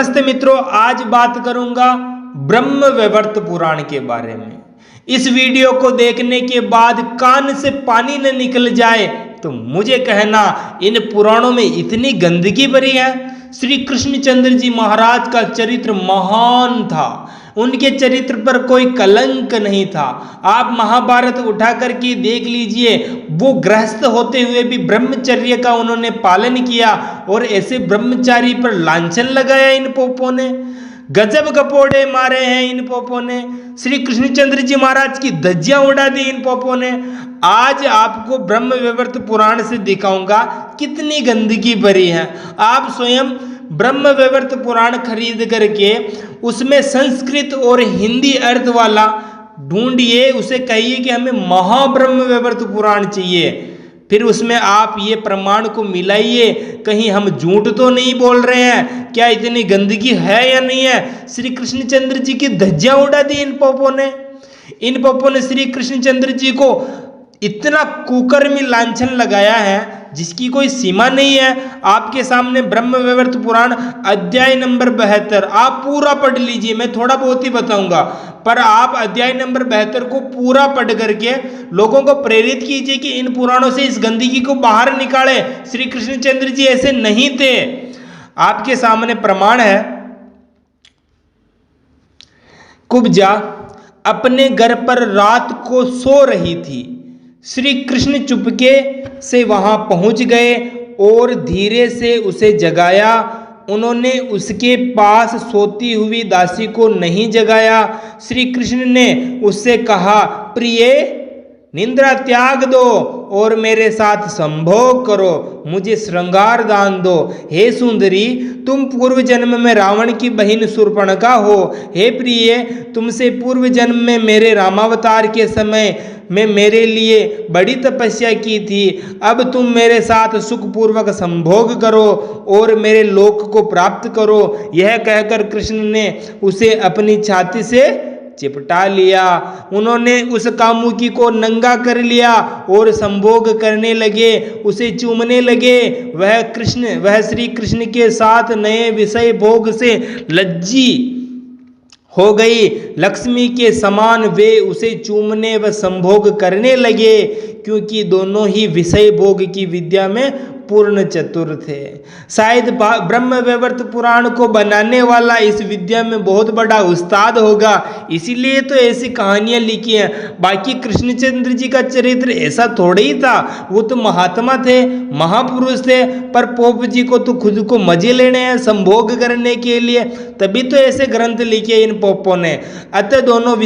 नमस्ते मित्रों, आज बात करूंगा ब्रह्म वैवर्त पुराण के बारे में। इस वीडियो को देखने के बाद कान से पानी न निकल जाए तो मुझे कहना, इन पुराणों में इतनी गंदगी भरी है। श्री कृष्णचंद्र जी महाराज का चरित्र महान था, उनके चरित्र पर कोई कलंक नहीं था। आप महाभारत उठा करके देख लीजिए, वो गृहस्थ होते हुए भी ब्रह्मचर्य का उन्होंने पालन किया और ऐसे ब्रह्मचारी पर लांछन लगाया इन पोपों ने। गजब गपोड़े मारे हैं इन पोपों ने। श्री कृष्णचंद्र जी महाराज की धज्जियां उड़ा दी इन पोपों ने। आज आपको ब्रह्म वैवर्त पुराण से दिखाऊंगा कितनी गंदगी भरी है। आप स्वयं ब्रह्म वैवर्त पुराण खरीद करके उसमें संस्कृत और हिंदी अर्थ वाला ढूंढिए, उसे कहिए कि हमें महाब्रह्म वैवर्त पुराण चाहिए। फिर उसमें आप ये प्रमाण को मिलाइए, कहीं हम झूठ तो नहीं बोल रहे हैं, क्या इतनी गंदगी है या नहीं है। श्री कृष्णचंद्र जी की धज्जियां उड़ा दी इन पोपों ने। इन पोपों ने श्री कृष्णचंद्र जी को इतना कुकर्मी लांछन लगाया है जिसकी कोई सीमा नहीं है। आपके सामने ब्रह्म वैवर्त पुराण अध्याय नंबर 72, आप पूरा पढ़ लीजिए, मैं थोड़ा बहुत ही बताऊंगा, पर आप अध्याय नंबर 72 को पूरा पढ़ करके लोगों को प्रेरित कीजिए कि इन पुराणों से इस गंदगी को बाहर निकाले। श्री कृष्णचंद्र जी ऐसे नहीं थे। आपके सामने प्रमाण है। कुब्जा अपने घर पर रात को सो रही थी। श्री कृष्ण चुपके से वहां पहुंच गए और धीरे से उसे जगाया। उन्होंने उसके पास सोती हुई दासी को नहीं जगाया। श्री कृष्ण ने उससे कहा, प्रिय, निंद्रा त्याग दो और मेरे साथ संभोग करो, मुझे श्रृंगार दान दो। हे सुंदरी, तुम पूर्व जन्म में रावण की बहन शूर्पणखा हो। हे प्रिय, तुमसे पूर्व जन्म में मेरे रामावतार के समय में मेरे लिए बड़ी तपस्या की थी। अब तुम मेरे साथ सुखपूर्वक संभोग करो और मेरे लोक को प्राप्त करो। यह कहकर कृष्ण ने उसे अपनी छाती से चिपटा लिया। उन्होंने उस कामुकी को नंगा कर लिया और संभोग करने लगे, उसे चूमने लगे। वह श्री कृष्ण के साथ नए विषय भोग से लज्जी हो गई। लक्ष्मी के समान वे उसे चूमने व संभोग करने लगे, क्योंकि दोनों ही विषय भोग की विद्या में पूर्ण चतुर थे। शायद ब्रह्म वैवर्त पुराण को बनाने वाला इस विद्या में बहुत बड़ा उस्ताद होगा, इसीलिए तो ऐसी कहानियां लिखी हैं। बाकी कृष्णचंद्र जी का चरित्र ऐसा थोड़े ही था, वो तो महात्मा थे, महापुरुष थे, पर पोप जी को तो खुद को मजे लेने हैं संभोग करने के लिए, तभी तो ऐसे ग्रंथ लिखे इन पोपों ने। अतः दोनों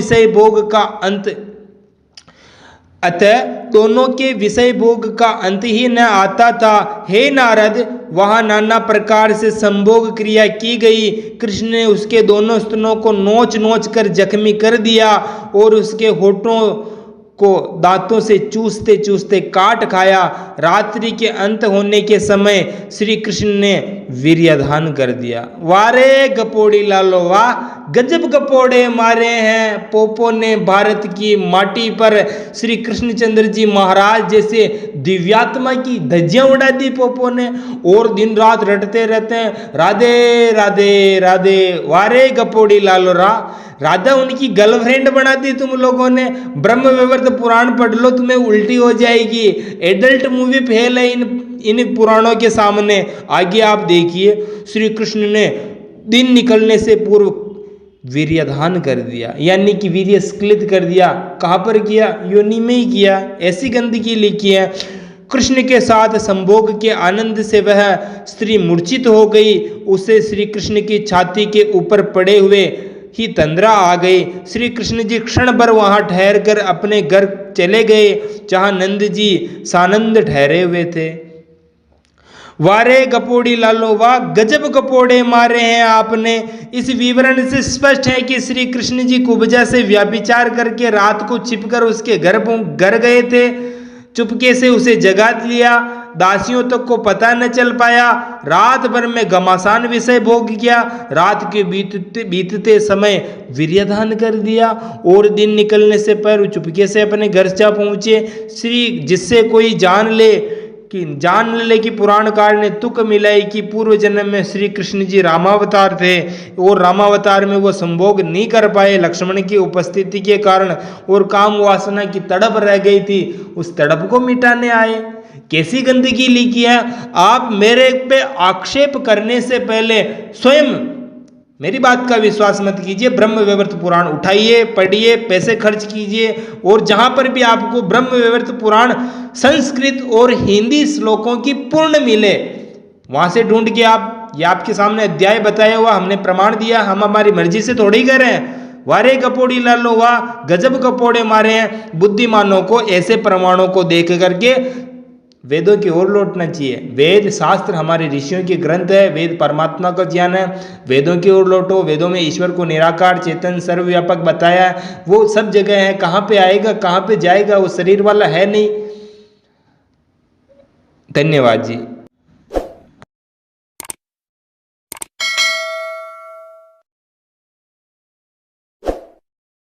के विषय भोग का अंत ही न आता था। हे नारद, वहां नाना प्रकार से संभोग क्रिया की गई। कृष्ण ने उसके दोनों स्तनों को नोच नोच कर जख्मी कर दिया और उसके होठों को दांतों से चूसते चूसते काट खाया। रात्रि के अंत होने के समय श्री कृष्ण ने वीर्यधान कर दिया। वारे गपोड़ी लालो वाह, गजब गपोड़े मारे हैं पोपों ने भारत की माटी पर। श्री कृष्णचंद्र जी महाराज जैसे दिव्यात्मा की धज्जियां उड़ा दी पोपों ने और दिन रात रटते रहते हैं, राधे राधे राधे। वारे गपोड़ी लालो राधा उनकी गर्लफ्रेंड बना दी तुम लोगों ने। ब्रह्म वैवर्त पुराण पढ़ लो, तुम्हें उल्टी हो जाएगी। एडल्ट मूवी फेल है इन पुराणों के सामने। आगे आप देखिए, श्री कृष्ण ने दिन निकलने से पूर्व वीर्यधान कर दिया, यानी कि वीर्य स्खलित कर दिया। कहाँ पर किया? योनि में ही किया। ऐसी गंदगी लिखी है। कृष्ण के साथ संभोग के आनंद से वह स्त्री मूर्छित हो गई। उसे श्री कृष्ण की छाती के ऊपर पड़े हुए ही तंद्रा आ गई। श्री कृष्ण जी क्षण भर वहां ठहर कर अपने घर चले गए, जहां नंद जी सानंद ठहरे हुए थे। वारे गपोड़ी लालो वाह, गजब गपोड़े मारे हैं आपने। इस विवरण से स्पष्ट है कि श्री कृष्ण जी कुब्जा से व्यभिचार करके रात को छिपकर उसके घर गए थे। चुपके से उसे जगा लिया, दासियों तक को पता न चल पाया। रात भर में घमासान विषय भोग किया। रात के बीतते समय वीर्यधान कर दिया और दिन निकलने से पहले चुपके से अपने घर जा पहुंचे। जिससे कोई जान ले कि जान ले कि पुराणकार ने तुक मिलाई कि पूर्व जन्म में श्री कृष्ण जी रामावतार थे और रामावतार में वो संभोग नहीं कर पाए लक्ष्मण की उपस्थिति के कारण, और काम वासना की तड़प रह गई थी, उस तड़प को मिटाने आए। कैसी गंदगी लिखी है। आप मेरे पे आक्षेप करने से पहले स्वयं मेरी बात का विश्वास मत कीजिए, ब्रह्म वैवर्त पुराण उठाइए, पढ़िए, पैसे खर्च कीजिए, और जहां पर भी आपको ब्रह्म वैवर्त पुराण संस्कृत और हिंदी श्लोकों की पूर्ण मिले वहां से ढूंढ के आप, ये आपके सामने अध्याय बताया हुआ, हमने प्रमाण दिया, हम हमारी मर्जी से थोड़ी कर रहे हैं। वारे कपोड़ी लालो वाह गजब कपोड़े मारे हैं बुद्धिमानों को, ऐसे प्रमाणों को देख करके वेदों की ओर लौटना चाहिए। वेद शास्त्र हमारे ऋषियों के ग्रंथ है, वेद परमात्मा का ज्ञान है, वेदों की ओर लौटो। वेदों में ईश्वर को निराकार चेतन सर्वव्यापक बताया है, वो सब जगह है, कहाँ पे आएगा कहाँ पे जाएगा, वो शरीर वाला है नहीं। धन्यवाद जी।